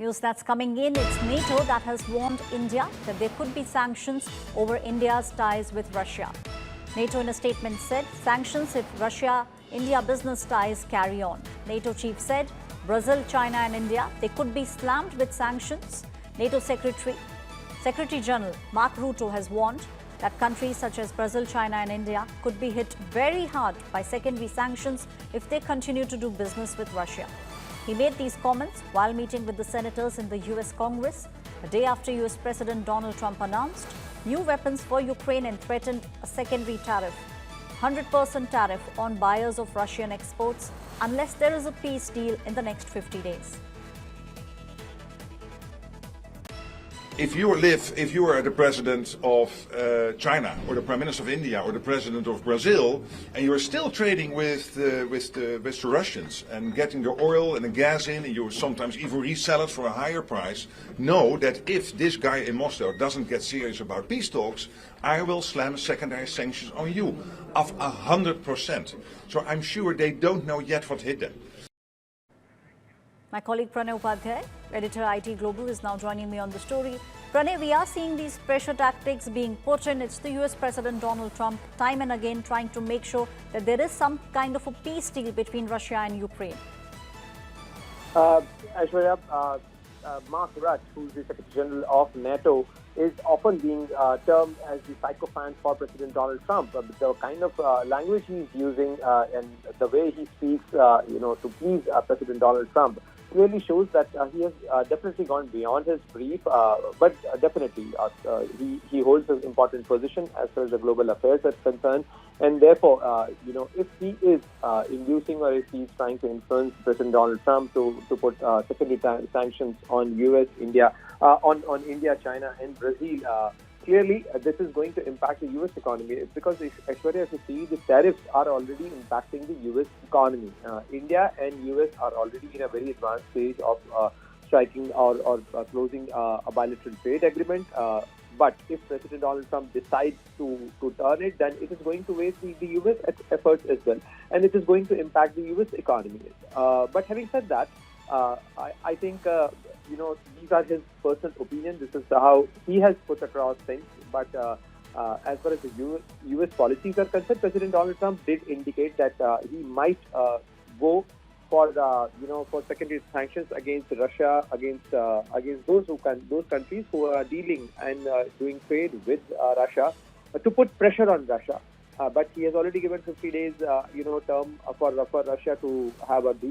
News that's coming in, it's NATO that has warned India that there could be sanctions over India's ties with Russia. NATO in a statement said sanctions if Russia-India business ties carry on. NATO chief said Brazil, China and India, they could be slammed with sanctions. NATO Secretary General Mark Rutte has warned that countries such as Brazil, China and India could be hit very hard by secondary sanctions if they continue to do business with Russia. He made these comments while meeting with the senators in the US Congress, a day after US President Donald Trump announced new weapons for Ukraine and threatened a secondary tariff, 100% tariff on buyers of Russian exports unless there is a peace deal in the next 50 days. If you are the president of China or the prime minister of India or the president of Brazil, and you are still trading with the Russians and getting the oil and the gas in, and you sometimes even resell it for a higher price, know that if this guy in Mosto doesn't get serious about peace talks, I will slam secondary sanctions on you of 100%. So I'm sure they don't know yet what hit them. My colleague Pranay Upadhyay, editor IT Global, is now joining me on the story. Pranay, we are seeing these pressure tactics being put in. It's the US President Donald Trump time and again trying to make sure that there is some kind of a peace deal between Russia and Ukraine. Aishwarya, Mark Rutte, who is the Secretary General of NATO, is often being termed as the sycophant for President Donald Trump. The kind of language he's using and the way he speaks, to please President Donald Trump clearly shows that he has definitely gone beyond his brief, but definitely he holds an important position as far as the global affairs is concerned. And therefore, if he is inducing or if he's trying to influence President Donald Trump to put secondary sanctions on US, India, on India, China and Brazil, clearly this is going to impact the US economy because, Aishwarya, as you see, the tariffs are already impacting the US economy. India and US are already in a very advanced stage of striking or closing a bilateral trade agreement. But if President Donald Trump decides to turn it, then it is going to waste the US efforts as well. And it is going to impact the US economy. But having said that, I think, these are his personal opinion. This is how he has put across things. But as far as the US policies are concerned, President Donald Trump did indicate that he might go for for secondary sanctions against Russia, against those countries who are dealing and doing trade with Russia, to put pressure on Russia. But he has already given 50 days term for Russia to have a deal.